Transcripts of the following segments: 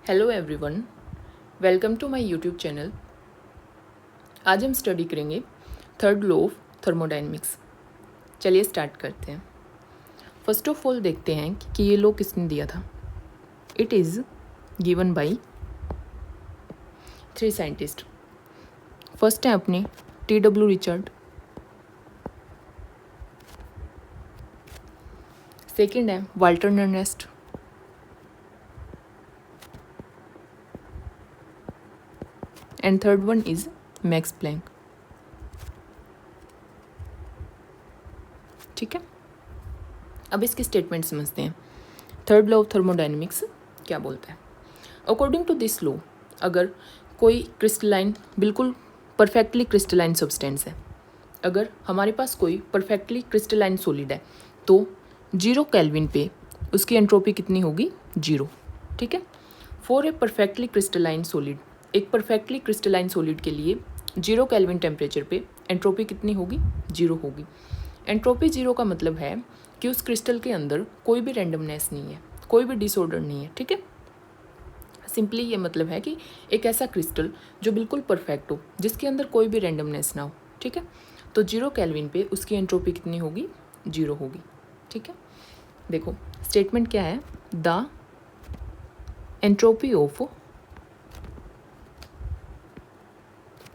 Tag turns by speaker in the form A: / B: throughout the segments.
A: Hello everyone, welcome to my YouTube channel. आज हम study करेंगे थर्ड लॉ ऑफ थर्मोडायनेमिक्स। चलिए स्टार्ट करते हैं। फर्स्ट ऑफ ऑल देखते हैं कि ये लॉ किसने दिया था। It is given by 3 scientist. First है अपने T.W. रिचर्ड, सेकेंड है Walter Nernst, and third one is Max Planck. ठीक है, अब इसकी स्टेटमेंट समझते हैं। थर्ड लॉ ऑफ थर्मोडायनेमिक्स क्या बोलता है। अकॉर्डिंग टू दिस लॉ, अगर कोई क्रिस्टलाइन बिल्कुल परफेक्टली क्रिस्टलाइन सब्सटेंस है, अगर हमारे पास कोई परफेक्टली क्रिस्टलाइन सॉलिड है, तो 0 केल्विन पे उसकी एंट्रोपी कितनी होगी? 0। ठीक है, for a perfectly crystalline solid, एक परफेक्टली क्रिस्टलाइन सॉलिड के लिए 0 केल्विन टेम्परेचर पे एंट्रोपी कितनी होगी? 0 होगी। एंट्रोपी 0 का मतलब है कि उस क्रिस्टल के अंदर कोई भी रैंडमनेस नहीं है, कोई भी डिसऑर्डर नहीं है। ठीक है, सिंपली ये मतलब है कि एक ऐसा क्रिस्टल जो बिल्कुल परफेक्ट हो, जिसके अंदर कोई भी रैंडमनेस ना हो। ठीक है, तो 0 केल्विन पे उसकी एंट्रोपी कितनी होगी? 0 होगी। ठीक है, देखो स्टेटमेंट क्या है। The entropy of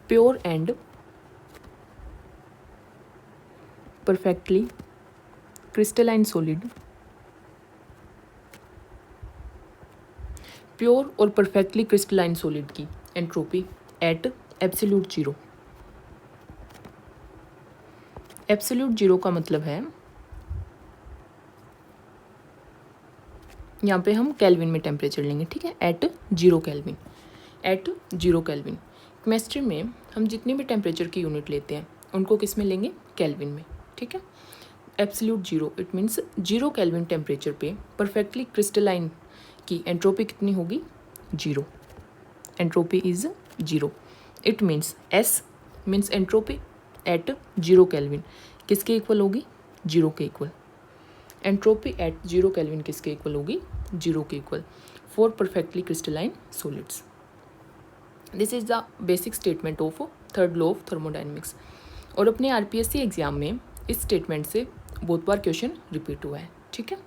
A: pure and perfectly crystalline solid, pure और परफेक्टली क्रिस्टलाइन सॉलिड की एंट्रोपी एट एब्सोल्यूट 0। एब्सोल्यूट 0 का मतलब है, यहाँ पे हम केल्विन में टेम्परेचर लेंगे। ठीक है, at 0 kelvin, at 0 kelvin. Chemistry में हम जितनी भी टेम्परेचर की यूनिट लेते हैं उनको किस में लेंगे? केल्विन में। ठीक है, absolute 0 it means 0 kelvin temperature पे परफेक्टली क्रिस्टलाइन की एंट्रोपी कितनी होगी? 0। Entropy is 0। It means S means entropy at 0 kelvin किसके इक्वल होगी? 0 के इक्वल। एंट्रोपी एट 0 केल्विन किसके इक्वल होगी? 0 के equal for perfectly crystalline solids. This is the basic statement of third law of thermodynamics. और अपने आरपीएससी एग्जाम में इस स्टेटमेंट से बहुत बार क्वेश्चन रिपीट हुआ है। ठीक है,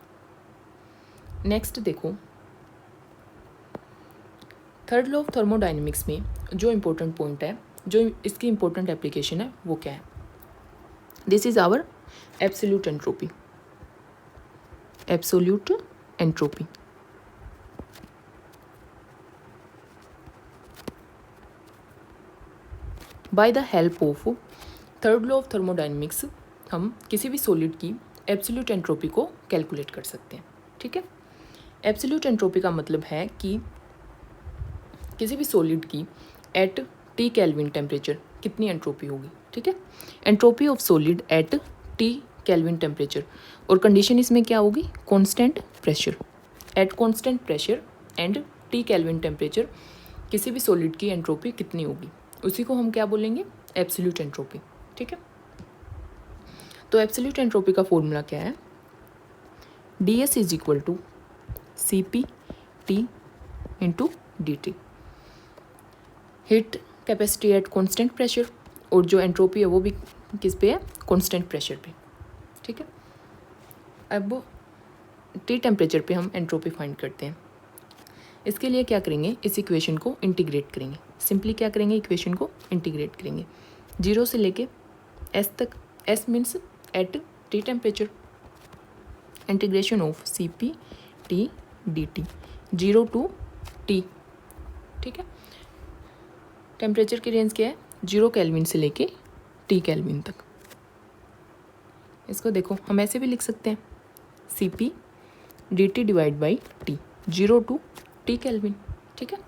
A: नेक्स्ट देखो, थर्ड लॉ ऑफ थर्मोडायनेमिक्स में जो इम्पोर्टेंट पॉइंट है, जो इसकी इम्पोर्टेंट एप्लीकेशन है, वो क्या है? This is our absolute entropy. Absolute entropy, by the help of third law of thermodynamics हम किसी भी सॉलिड की एब्सोल्यूट एंट्रोपी को कैलकुलेट कर सकते हैं। ठीक है, एब्सोल्यूट एंट्रोपी का मतलब है कि किसी भी सॉलिड की एट टी केल्विन टेम्परेचर कितनी एंट्रोपी होगी। ठीक है, entropy of solid at T kelvin temperature, और कंडीशन इसमें क्या होगी? Constant pressure. Eight constant pressure and T kelvin temperature किसी भी सॉलिड की एंट्रोपी कितनी होगी, उसी को हम क्या बोलेंगे? Absolute entropy. ठीक है, तो एब्सोल्यूट एंट्रोपी का फॉर्मूला क्या है? ds is equal to Cp T into dt। Heat capacity at constant pressure, और जो एंट्रोपी है वो भी किस पे है? कांस्टेंट प्रेशर पे। ठीक है, अब टी टेम्परेचर पे हम एंट्रोपी फाइंड करते हैं। इसके लिए क्या करेंगे? इस इक्वेशन को इंटीग्रेट करेंगे। सिंपली क्या करेंगे? इक्वेशन को इंटीग्रेट करेंगे 0 से लेके s तक। s means at T temperature, integration of Cp T dt 0 to T। ठीक है, टेम्परेचर की रेंज क्या है? 0 केल्विन से लेके T केल्विन तक। इसको देखो हम ऐसे भी लिख सकते हैं, Cp dt divide by T 0 to T kelvin. ठीक है,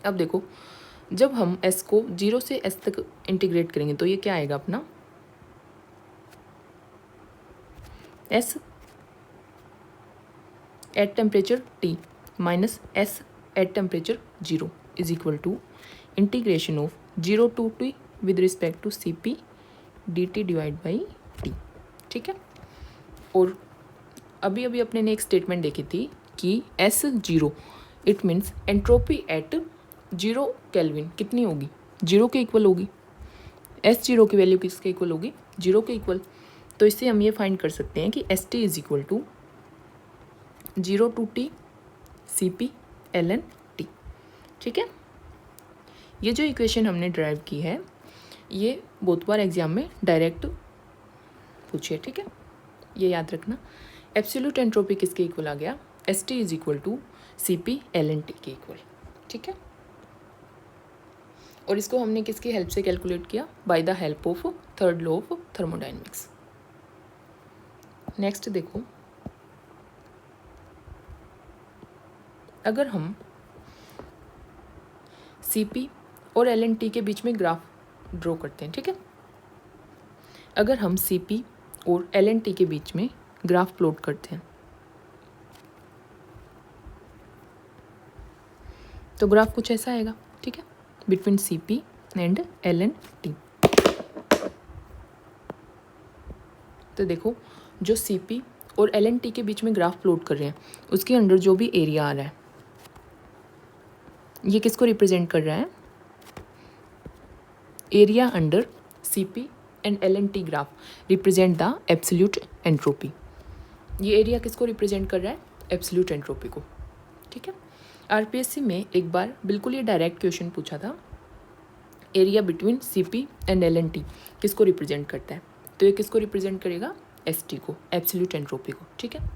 A: अब देखो जब हम S को 0 से S तक इंटीग्रेट करेंगे तो ये क्या आएगा अपना? S at temperature T minus S at temperature 0 is equal to integration of 0 to T with respect to Cp dt divide by T। ठीक है, और अभी अभी अपने ने एक स्टेटमेंट देखी थी कि S0 it means entropy at 0 kelvin कितनी होगी, 0 के इक्वल होगी। S0 की वैल्यू किसके इक्वल होगी, 0 के इक्वल। तो इससे हम ये फाइंड कर सकते हैं कि ST is equal to 0 to T CP ln T। ठीक है, ये जो इक्वेशन हमने ड्राइव की है ये बहुत बार एग्जाम में डायरेक्ट पूछिए। ठीक है, ये याद रखना। एब्सोल्यूट एंट्रोपी किसके इक्वल आ गया, ST is equal to CP ln T के इक्वल। ठीक है, और इसको हमने किसकी हेल्प से कैलकुलेट किया, bye the help of third law of thermodynamics. Next देखो, अगर हम CP और ln T के बीच में ग्राफ ड्रॉ करते हैं। ठीक है, अगर हम CP और ln T के बीच में ग्राफ प्लॉट करते हैं तो ग्राफ कुछ ऐसा आएगा। ठीक है, between CP and ln T। तो देखो, जो CP और ln T के बीच में ग्राफ प्लॉट कर रहे हैं उसके अंदर जो भी एरिया आ रहा है ये किसको रिप्रेजेंट कर रहा है, area under CP and ln T graph represent the absolute entropy. ये एरिया किसको रिप्रेजेंट कर रहा है, एब्सोल्यूट एंट्रोपी को। ठीक है, RPSC में एक बार बिल्कुल ये डायरेक्ट क्वेश्चन पूछा था, area between CP and ln T किसको रिप्रेजेंट करता है, तो ये किसको रिप्रेजेंट करेगा, ST को, एब्सोल्यूट एंट्रोपी को। ठीक है,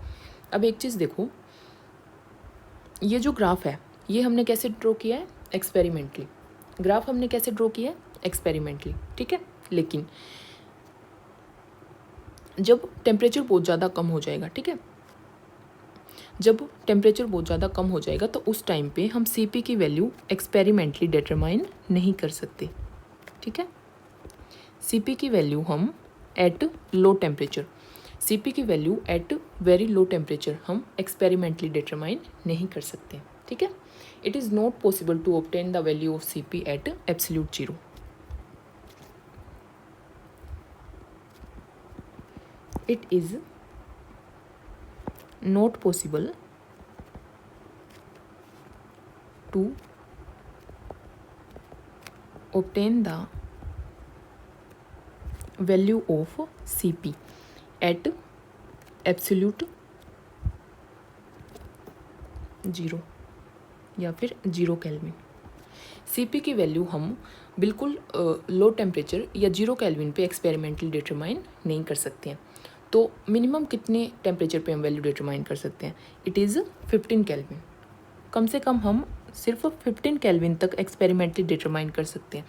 A: अब एक चीज़ देखो, ये जो ग्राफ है ये हमने कैसे ड्रॉ किया है, एक्सपेरिमेंटली। ग्राफ हमने कैसे ड्रॉ किया है, एक्सपेरिमेंटली। ठीक है, लेकिन जब टेम्परेचर बहुत ज़्यादा कम हो जाएगा, ठीक है, जब टेम्परेचर बहुत ज़्यादा कम हो जाएगा तो उस टाइम पे हम CP की वैल्यू एक्सपेरिमेंटली डिटरमाइन नहीं कर सकते। ठीक है, CP की वैल्यू हम एट लो टेम्परेचर, CP की value at very low temperature हम एक्सपेरिमेंटली डिटरमाइन नहीं कर सकते। ठीक है, it is not possible to obtain the value of CP at absolute 0। It is not possible to obtain the value of CP at absolute 0 या फिर 0 kelvin. CP की value हम बिल्कुल लो टेम्परेचर या 0 केल्विन पे एक्सपेरिमेंटली डिटरमाइन नहीं कर सकते हैं। तो मिनिमम कितने टेम्परेचर पे हम वैल्यू डिटरमाइन कर सकते हैं, इट इज़ 15 केल्विन। कम से कम हम सिर्फ 15 केल्विन तक एक्सपेरिमेंटली डिटरमाइन कर सकते हैं।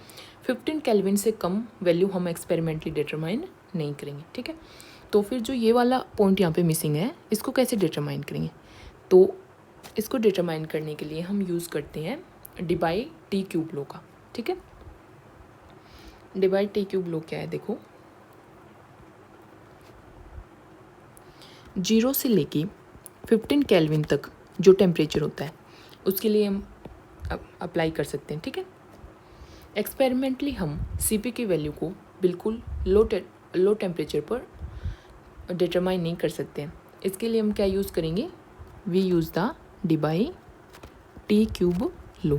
A: 15 केल्विन से कम वैल्यू हम एक्सपेरिमेंटली डिटरमाइन नहीं करेंगे। ठीक है, तो फिर जो ये वाला पॉइंट यहाँ पे मिसिंग है इसको कैसे डिटरमाइन करेंगे, तो इसको डिटरमाइन करने के लिए हम यूज़ करते हैं डी/T³ लॉ का। ठीक है, डी/T³ लॉ क्या है, देखो 0 से लेके 15 केल्विन तक जो टेम्परेचर होता है उसके लिए हम अप्लाई कर सकते हैं। ठीक है, एक्सपेरिमेंटली हम CP की वैल्यू को बिल्कुल लो टेम्परेचर पर डिटरमाइन नहीं कर सकते हैं। इसके लिए हम क्या यूज़ करेंगे, वी यूज़ द डी/T³ लॉ।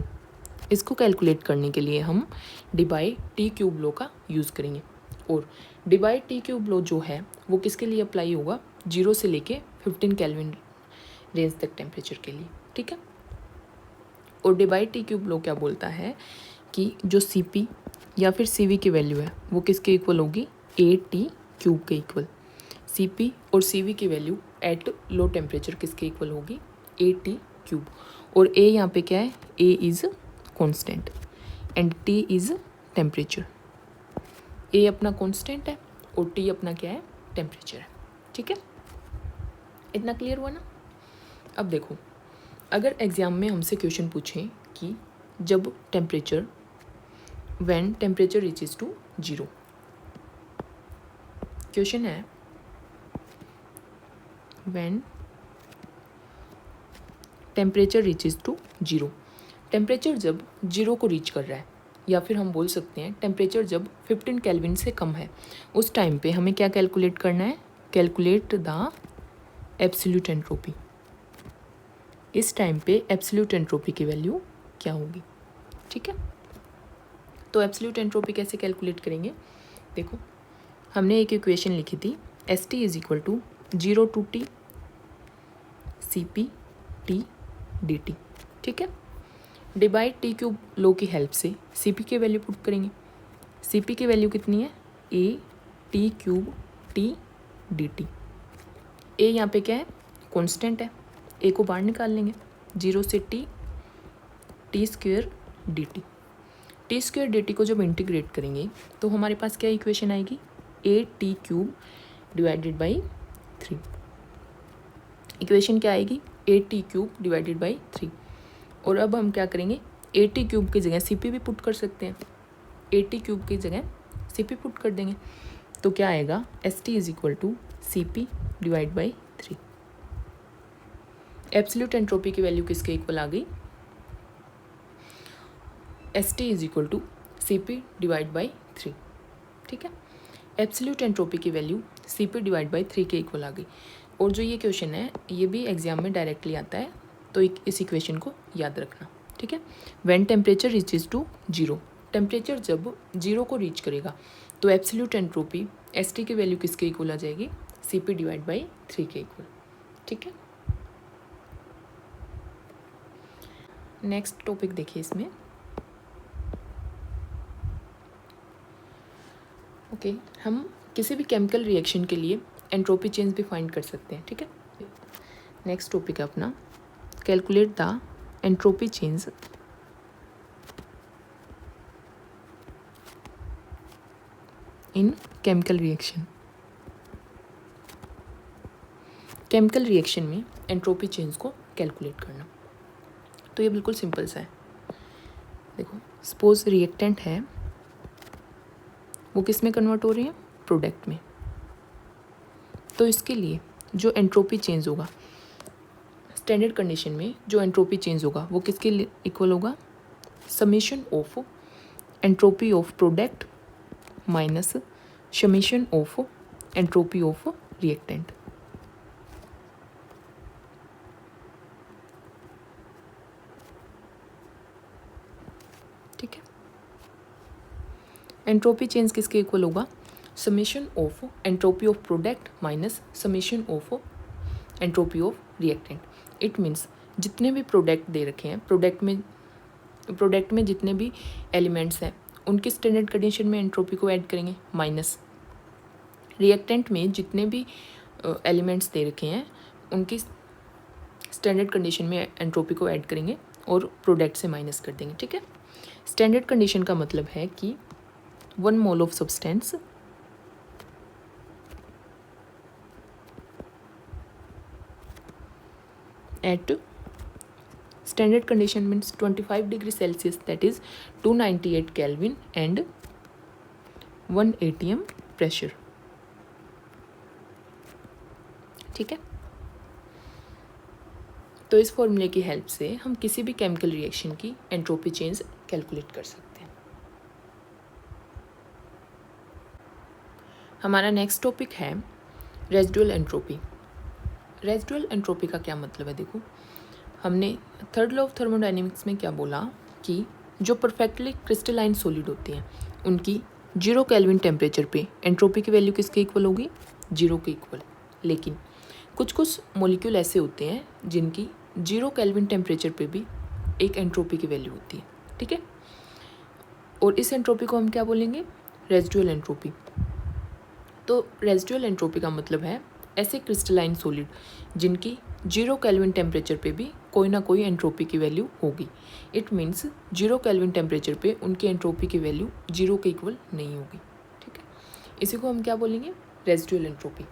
A: इसको कैलकुलेट करने के लिए हम डी/T³ लॉ का यूज़ करेंगे। और डी/T³ लॉ जो है वो किसके लिए अप्लाई होगा, 0 से लेके 15 केल्विन रेंज तक टेम्परेचर के लिए। ठीक है, और डी/T³ लॉ क्या बोलता है कि जो CP या फिर CV की वैल्यू है वो किसके इक्वल होगी, AT³ के इक्वल। CP और CV की वैल्यू एट लो टेम्परेचर किसके इक्वल होगी, AT³। और A यहाँ पे क्या है, A is constant and T is temperature. A अपना कॉन्स्टेंट है और T अपना क्या है, टेम्परेचर है। ठीक है, इतना क्लियर हुआ ना। अब देखो, अगर एग्ज़ाम में हमसे क्वेश्चन पूछें कि जब temperature when temperature reaches to 0, question है when temperature reaches to 0, temperature जब 0 को रीच कर रहा है, या फिर हम बोल सकते हैं टेम्परेचर जब 15 केल्विन से कम है, उस टाइम पे हमें क्या कैलकुलेट करना है, कैलकुलेट द एब्सोल्यूट एंट्रोपी। इस टाइम पे एब्सोल्यूट एंट्रोपी की वैल्यू क्या होगी। ठीक है, तो एब्सोल्यूट एंट्रोपी कैसे कैलकुलेट करेंगे, देखो हमने एक इक्वेशन लिखी थी S T is equal to 0 to t C P T D T. ठीक है, डिवाइड टी क्यूब लो की हेल्प से सी पी की वैल्यू पुट करेंगे। सी पी की वैल्यू कितनी है, A T cube T D T. A यहाँ पे क्या है, कॉन्स्टेंट है, ए को बाहर निकाल लेंगे, 0 से T square D T. T square D T को जब इंटीग्रेट करेंगे तो हमारे पास क्या इक्वेशन आएगी, ए T cube divided by 3। Equation क्या आएगी, ए टी क्यूब डिवाइडेड बाई 3। और अब हम क्या करेंगे, ए टी क्यूब की जगह सी पी भी पुट कर सकते हैं, ए टी क्यूब की जगह सी पी पुट कर देंगे, तो क्या आएगा, S T is equal to C P divide by 3। Absolute entropy की वैल्यू किसके इक्वल आ गई, S T is equal to C P divide by 3। ठीक है, एब्सोल्यूट एंट्रोपी की value C P divide by 3 के इक्वल आ गई। और जो ये क्वेश्चन है ये भी एग्जाम में डायरेक्टली आता है, तो इस इक्वेशन को याद रखना। ठीक है, when temperature reaches to 0, temperature जब 0 को रीच करेगा तो एब्सोल्यूट एंट्रोपी एस टी की वैल्यू किसके इक्वल आ जाएगी, सी पी डिवाइड बाई 3 के इक्वल। ठीक है, नेक्स्ट टॉपिक देखिए इसमें। ओके, हम किसी भी केमिकल रिएक्शन के लिए एंट्रोपी चेंज भी फाइंड कर सकते हैं। ठीक है, नेक्स्ट टॉपिक है अपना calculate the entropy change in chemical reaction. Chemical reaction में एंट्रोपी चेंज को कैलकुलेट करना, तो ये बिल्कुल सिंपल सा है। देखो सपोज रिएक्टेंट है, वो किस में कन्वर्ट हो रही है, प्रोडक्ट में। तो इसके लिए जो एंट्रोपी चेंज होगा स्टैंडर्ड कंडीशन में, जो एंट्रोपी चेंज होगा वो किसके इक्वल होगा, summation of entropy of product minus summation of entropy of reactant. ठीक है, एंट्रोपी चेंज किसके इक्वल होगा, summation of entropy of product minus summation of entropy of reactant. It means जितने भी प्रोडक्ट दे रखे हैं, प्रोडक्ट में जितने भी एलिमेंट्स हैं उनकी स्टैंडर्ड कंडीशन में एंट्रोपी को ऐड करेंगे, माइनस रिएक्टेंट में जितने भी एलिमेंट्स दे रखे हैं उनकी स्टैंडर्ड कंडीशन में एंट्रोपी को ऐड करेंगे और प्रोडक्ट से माइनस कर देंगे। ठीक है, स्टैंडर्ड कंडीशन का मतलब है कि 1 mole of substance at standard condition means 25 degree Celsius, that is 298 Kelvin and 1 atm pressure। ठीक है, तो इस फॉर्मूले की हेल्प से हम किसी भी केमिकल रिएक्शन की एंट्रोपी चेंज कैलकुलेट कर सकते हैं। हमारा नेक्स्ट टॉपिक है रेजिडुअल एंट्रोपी। रेजिडुअल एंट्रोपी का क्या मतलब है, देखो हमने थर्ड लॉ ऑफ थर्मोडायनेमिक्स में क्या बोला कि जो परफेक्टली क्रिस्टलाइन सॉलिड होते हैं उनकी 0 केल्विन टेम्परेचर पे एंट्रोपी की वैल्यू किसके इक्वल होगी, 0 के इक्वल। लेकिन कुछ मॉलिक्यूल ऐसे होते हैं जिनकी 0 केल्विन टेम्परेचर पे भी एक एंट्रोपी की वैल्यू होती है। ठीक है, और इस एंट्रोपी को हम क्या बोलेंगे, रेजिडुअल एंट्रोपी। तो रेजिडुअल एंट्रोपी का मतलब है ऐसे क्रिस्टलाइन सॉलिड जिनकी 0 केल्विन टेम्परेचर पे भी कोई ना कोई एंट्रोपी की वैल्यू होगी। इट मीन्स 0 केल्विन टेम्परेचर पे उनकी एंट्रोपी की वैल्यू 0 के इक्वल नहीं होगी। ठीक है, इसी को हम क्या बोलेंगे, रेजिडुअल एंट्रोपी।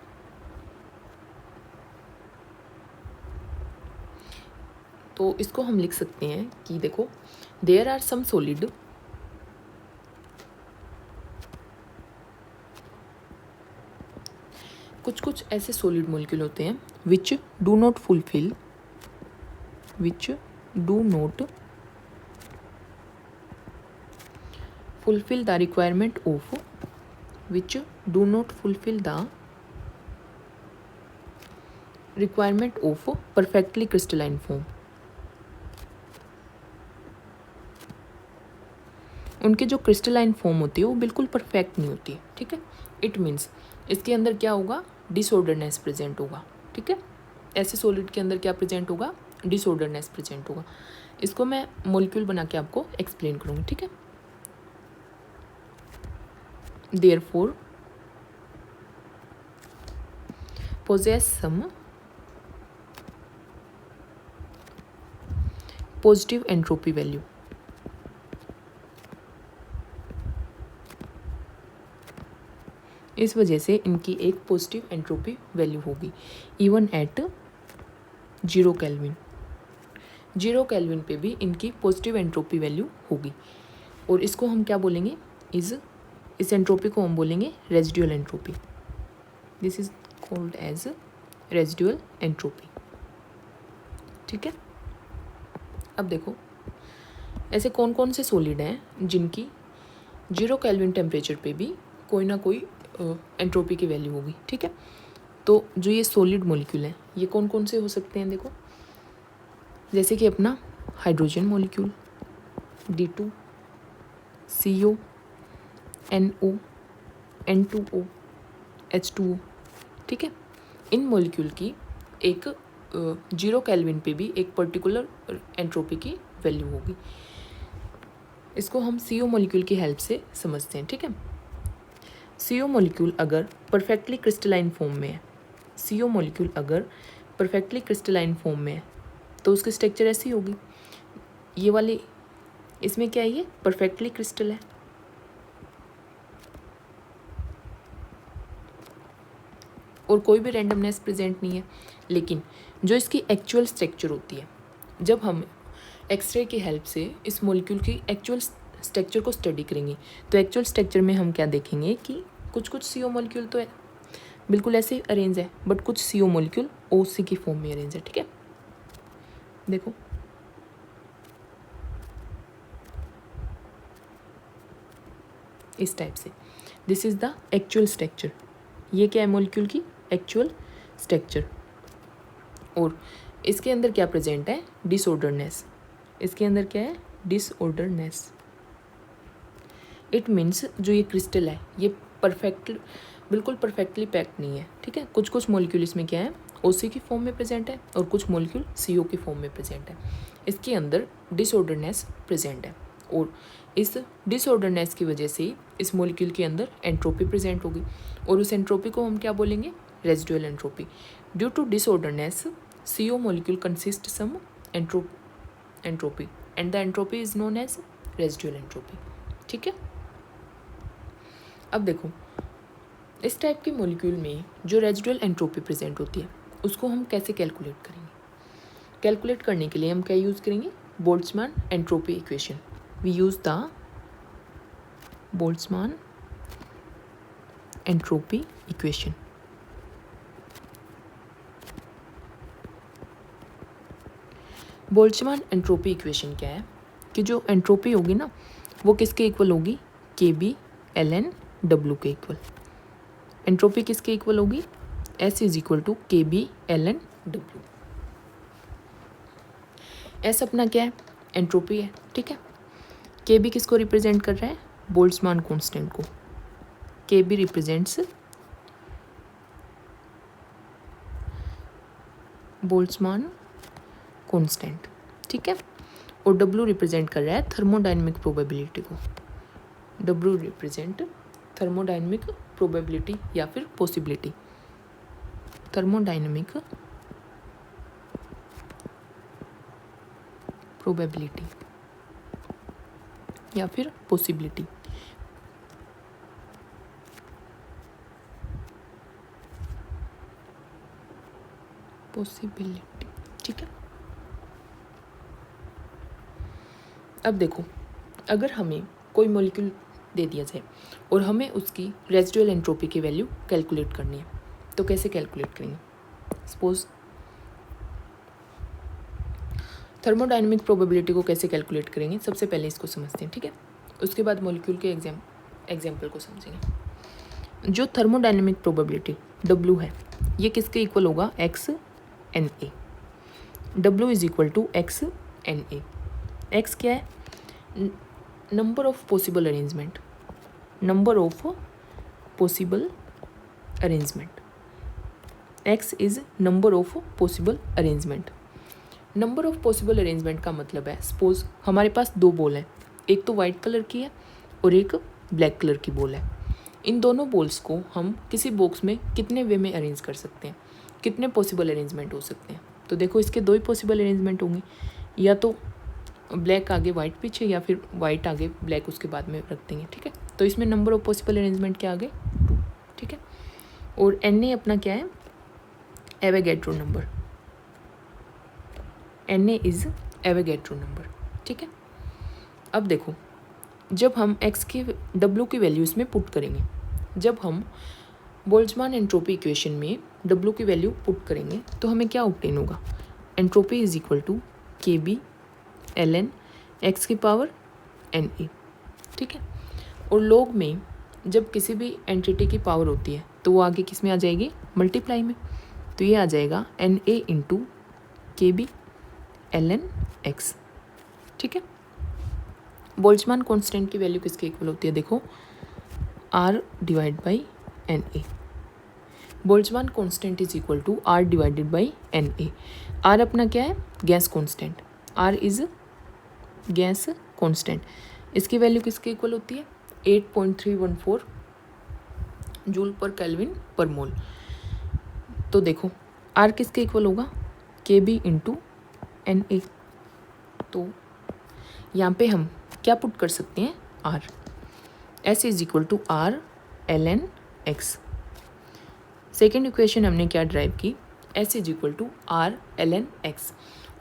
A: तो इसको हम लिख सकते हैं कि देखो देयर आर सम सॉलिड कुछ ऐसे सॉलिड मॉलिक्यूल होते हैं which do not fulfil the requirement of perfectly crystalline form. उनके जो क्रिस्टलाइन फॉर्म होती है वो बिल्कुल परफेक्ट नहीं होती है, ठीक है। इट मीन्स इसके अंदर क्या होगा, डिसऑर्डरनेस प्रेजेंट होगा, ठीक है। ऐसे सॉलिड के अंदर क्या प्रेजेंट होगा, डिसऑर्डरनेस प्रेजेंट होगा। इसको मैं मॉलिक्यूल बना के आपको एक्सप्लेन करूँगी, ठीक है। Therefore possess some positive entropy value. इस वजह से इनकी एक पॉजिटिव एंट्रोपी वैल्यू होगी इवन एट 0 केल्विन। 0 केल्विन पे भी इनकी पॉजिटिव एंट्रोपी वैल्यू होगी। और इसको हम क्या बोलेंगे, इस एंट्रोपी को हम बोलेंगे residual entropy. This is called as residual entropy, ठीक है। अब देखो ऐसे कौन कौन से सॉलिड हैं जिनकी 0 केल्विन टेम्परेचर पे भी कोई ना कोई एंट्रोपी की वैल्यू होगी, ठीक है। तो जो ये सॉलिड मॉलिक्यूल हैं ये कौन कौन से हो सकते हैं, देखो जैसे कि अपना hydrogen molecule D2, CO, NO, N2O, H2O, ठीक है। इन मॉलिक्यूल की एक 0 केल्विन पे भी एक पर्टिकुलर एंट्रोपी की वैल्यू होगी। इसको हम CO मॉलिक्यूल की हेल्प से समझते हैं, ठीक है। CO मॉलिक्यूल अगर परफेक्टली क्रिस्टलाइन फॉर्म में है, CO मॉलिक्यूल अगर परफेक्टली क्रिस्टलाइन फॉर्म में है तो उसकी स्ट्रक्चर ऐसी होगी। ये वाली इसमें क्या है, ये परफेक्टली क्रिस्टल है। और कोई भी रैंडमनेस प्रेजेंट नहीं है। लेकिन जो इसकी एक्चुअल स्ट्रक्चर होती है, जब हम एक्सरे की हेल्प से इस मॉलिक्यूल की एक्चुअल स्ट्रक्चर को स्टडी करेंगे तो एक्चुअल स्ट्रक्चर में हम क्या देखेंगे कि कुछ CO मॉलिक्यूल तो है बिल्कुल ऐसे अरेंज है, बट कुछ CO मॉलिक्यूल OC की फॉर्म में अरेंज है, ठीक है। देखो इस टाइप से, this is the actual structure. ये क्या है, मॉलिक्यूल की एक्चुअल स्ट्रक्चर। और इसके अंदर क्या प्रेजेंट है, डिसऑर्डरनेस। इसके अंदर क्या है, डिसऑर्डरनेस। इट मीन्स जो ये क्रिस्टल है ये बिल्कुल परफेक्टली पैक्ड नहीं है, ठीक है। कुछ कुछ मॉलिक्यूल इसमें क्या है, OC की फॉर्म में प्रेजेंट है और कुछ मॉलिक्यूल CO की फॉर्म में प्रेजेंट है। इसके अंदर डिसऑर्डरनेस प्रेजेंट है और इस डिसऑर्डरनेस की वजह से इस मॉलिक्यूल के अंदर एंट्रोपी प्रेजेंट होगी और उस एंट्रोपी को हम क्या बोलेंगे, residual entropy. Due to disorderness CO molecule consist some entropy and the entropy is known as residual entropy, ठीक है। अब देखो इस टाइप के मॉलिक्यूल में जो रेजिडुअल एंट्रोपी प्रेजेंट होती है उसको हम कैसे कैलकुलेट करेंगे। कैलकुलेट करने के लिए हम क्या यूज़ करेंगे, Boltzmann entropy equation. We use the Boltzmann entropy equation. Boltzmann entropy equation क्या है कि जो एंट्रोपी होगी ना वो किसके इक्वल होगी, KB ln W के इक्वल। एंट्रोपी किसके इक्वल होगी, S is equal to KB ln W। S अपना क्या है, एंट्रोपी है, ठीक है। KB किसको रिप्रेजेंट कर रहा है, बोल्ट्जमान कांस्टेंट को। KB रिप्रेजेंट्स बोल्ट्जमान कांस्टेंट, ठीक है। और W रिप्रेजेंट कर रहा है थर्मोडायनेमिक प्रोबेबिलिटी को। W रिप्रेजेंट थर्मोडायनेमिक प्रोबेबिलिटी या फिर पॉसिबिलिटी, थर्मोडायनेमिक प्रोबेबिलिटी या फिर पॉसिबिलिटी। पॉसिबिलिटी, ठीक है। अब देखो अगर हमें कोई मॉलिक्यूल दे दिया जाए और हमें उसकी रेजिडुअल एंट्रोपी की वैल्यू कैलकुलेट करनी है तो कैसे कैलकुलेट करेंगे। सपोज थर्मोडायनेमिक प्रोबेबिलिटी को कैसे कैलकुलेट करेंगे, सबसे पहले इसको समझते हैं, ठीक है। उसके बाद मॉलिक्यूल के एग्जाम्पल को समझेंगे। जो थर्मोडायनेमिक प्रोबेबिलिटी W है ये किसके इक्वल होगा, X NA। W is equal to X NA। X क्या है, number of possible arrangement, number of possible arrangement, x is number of possible arrangement. Number of possible arrangement का मतलब है, suppose हमारे पास दो बॉल हैं, एक तो वाइट कलर की है और एक ब्लैक कलर की बॉल है। इन दोनों बॉल्स को हम किसी बॉक्स में कितने वे में अरेंज कर सकते हैं, कितने पॉसिबल अरेंजमेंट हो सकते हैं। तो देखो इसके दो ही पॉसिबल अरेंजमेंट होंगे, या तो ब्लैक आगे वाइट पीछे या फिर वाइट आगे ब्लैक उसके बाद में रख देंगे। ठीक है, तो इसमें नंबर ऑफ पॉसिबल अरेंजमेंट क्या आगे 2। ठीक है, और Na अपना क्या है, Avogadro number, Na is Avogadro number. ठीक है, अब देखो जब हम x की W की वैल्यू इसमें पुट करेंगे, जब हम बोल्ट्जमान एंट्रोपी इक्वेशन में W की वैल्यू पुट करेंगे तो हमें क्या ऑब्टेन होगा, entropy is equal to KB ln x की पावर Na। ठीक है, और लॉग में जब किसी भी एंटिटी की पावर होती है तो वो आगे किस में आ जाएगी, मल्टीप्लाई में। तो ये आ जाएगा Na into KB ln x। ठीक है, बोल्ट्जमान कांस्टेंट की वैल्यू किसके इक्वल होती है, देखो R divide by Na। Boltzmann constant is equal to R divided by Na। R अपना क्या है, gas constant, R is gas constant. इसकी वैल्यू किसके इक्वल होती है, 8.314 जूल पर केल्विन पर मोल। तो देखो R किसके इक्वल होगा, KB इंटू Na। तो यहाँ पे हम क्या पुट कर सकते हैं, R, S is equal to R ln x। Second equation हमने क्या ड्राइव की, S is equal to R ln x,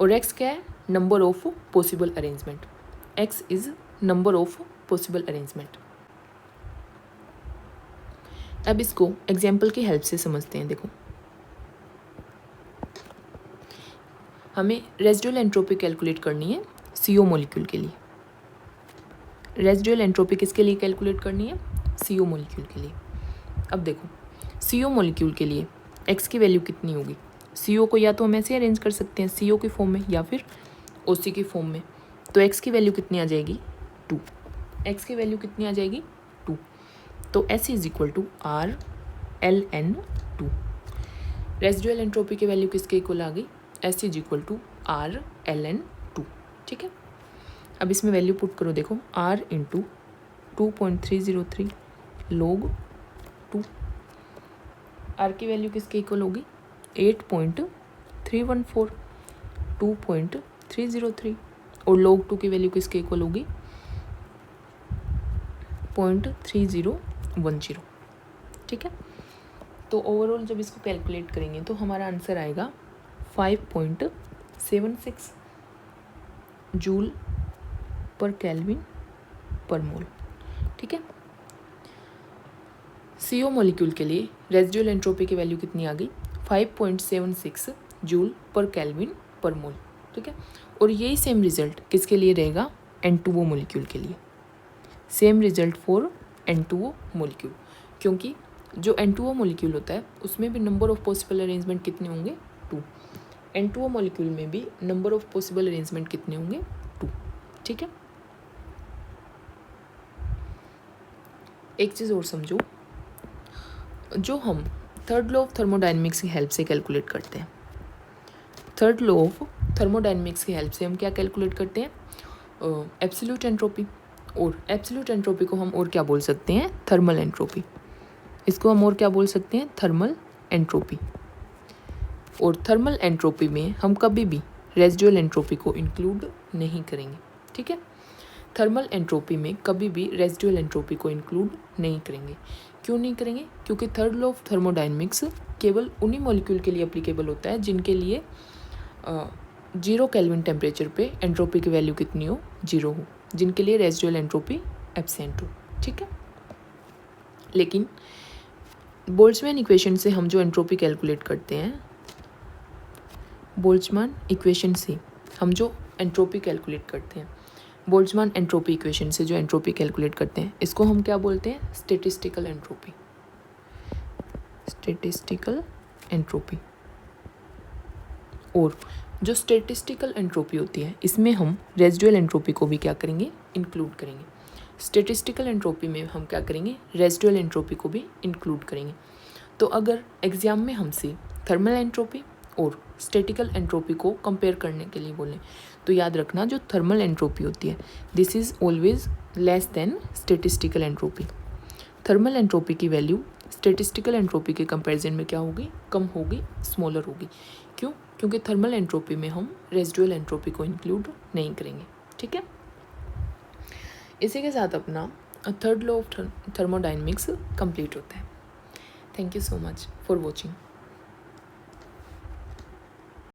A: और x क्या है, number of possible arrangement, x is number of possible arrangement. अब इसको एग्जाम्पल की हेल्प से समझते हैं। देखो हमें रेजिडुअल एंट्रोपी कैलकुलेट करनी है CO मॉलिक्यूल के लिए। रेजिडुअल एंट्रोपी किसके लिए कैलकुलेट करनी है, CO मॉलिक्यूल के लिए। अब देखो CO मॉलिक्यूल के लिए x की वैल्यू कितनी होगी, CO को या तो हम ऐसे अरेंज कर सकते हैं CO की फॉर्म में या फिर OC की फॉर्म में। तो x की वैल्यू कितनी आ जाएगी 2, x की वैल्यू कितनी आ जाएगी 2। तो S is equal to R ln 2। Residual entropy की वैल्यू किसके इक्वल आ गई, S is equal to R ln 2। ठीक है, अब इसमें वैल्यू पुट करो, देखो R इंटू 2.303 log 2। R की वैल्यू किसके इक्वल होगी, 8.314 2.303, और log 2 की वैल्यू किसके इक्वल होगी 0.3010। ठीक है, तो ओवरऑल जब इसको कैलकुलेट करेंगे तो हमारा आंसर आएगा 5.76 जूल पर केल्विन पर मोल। ठीक है, CO मॉलिक्यूल के लिए रेजिडुअल एंट्रोपी की वैल्यू कितनी आ गई, 5.76 जूल पर केल्विन पर मोल। ठीक है, और यही सेम रिजल्ट किसके लिए रहेगा, N2O मॉलिक्यूल के लिए। Same result for N2O molecule, क्योंकि जो N2O मॉलिक्यूल होता है उसमें भी नंबर ऑफ पॉसिबल अरेंजमेंट कितने होंगे 2। N2O मॉलिक्यूल में भी नंबर ऑफ पॉसिबल अरेंजमेंट कितने होंगे 2। ठीक है, एक चीज़ और समझो, जो हम थर्ड लॉ ऑफ थर्मोडायनेमिक्स की हेल्प से कैलकुलेट करते हैं, थर्ड लॉ ऑफ थर्मोडायनेमिक्स की हेल्प से हम क्या कैलकुलेट करते हैं, एब्सोल्यूट एंट्रोपी। और एब्सोल्यूट एंट्रोपी को हम और क्या बोल सकते हैं, थर्मल एंट्रोपी। इसको हम और क्या बोल सकते हैं, थर्मल एंट्रोपी। और थर्मल एंट्रोपी में हम कभी भी रेजिडुअल एंट्रोपी को इंक्लूड नहीं करेंगे। ठीक है, थर्मल एंट्रोपी में कभी भी रेजिडुअल एंट्रोपी को इंक्लूड नहीं करेंगे। क्यों नहीं करेंगे, क्योंकि थर्ड लॉ ऑफ थर्मोडायनेमिक्स केवल उन्हीं मॉलिक्यूल के लिए एप्लीकेबल होता है जिनके लिए 0 केल्विन टेम्परेचर पे एंट्रोपी की वैल्यू कितनी हो, 0 हो, जिनके लिए रेजिडुअल एंट्रोपी एब्सेंट हो। ठीक है, लेकिन बोल्ट्जमैन इक्वेशन से हम जो एंट्रोपी कैलकुलेट करते हैं, बोल्ट्जमैन इक्वेशन से हम जो एंट्रोपी कैलकुलेट करते हैं, बोल्ट्जमैन एंट्रोपी इक्वेशन से जो एंट्रोपी कैलकुलेट करते हैं, इसको हम क्या बोलते हैं, स्टैटिस्टिकल एंट्रोपी। Statistical entropy. और जो स्टैटिस्टिकल एंट्रोपी होती है इसमें हम रेजिडुअल एंट्रोपी को भी क्या करेंगे, इंक्लूड करेंगे। स्टैटिस्टिकल एंट्रोपी में हम क्या करेंगे, रेजिडुअल एंट्रोपी को भी इंक्लूड करेंगे। तो अगर एग्ज़ाम में हमसे थर्मल एंट्रोपी और स्टैटिकल एंट्रोपी को कंपेयर करने के लिए बोलें तो याद रखना जो थर्मल एंट्रोपी होती है this is always less than statistical entropy. Thermal entropy की वैल्यू स्टैटिस्टिकल एंट्रोपी के कंपैरिजन में क्या होगी, कम होगी, स्मॉलर होगी। क्यों? क्योंकि थर्मल एंट्रोपी में हम रेजिडुअल एंट्रोपी को इंक्लूड नहीं करेंगे। ठीक है, इसी के साथ अपना third law of thermodynamics complete होता है। Thank you so much for watching.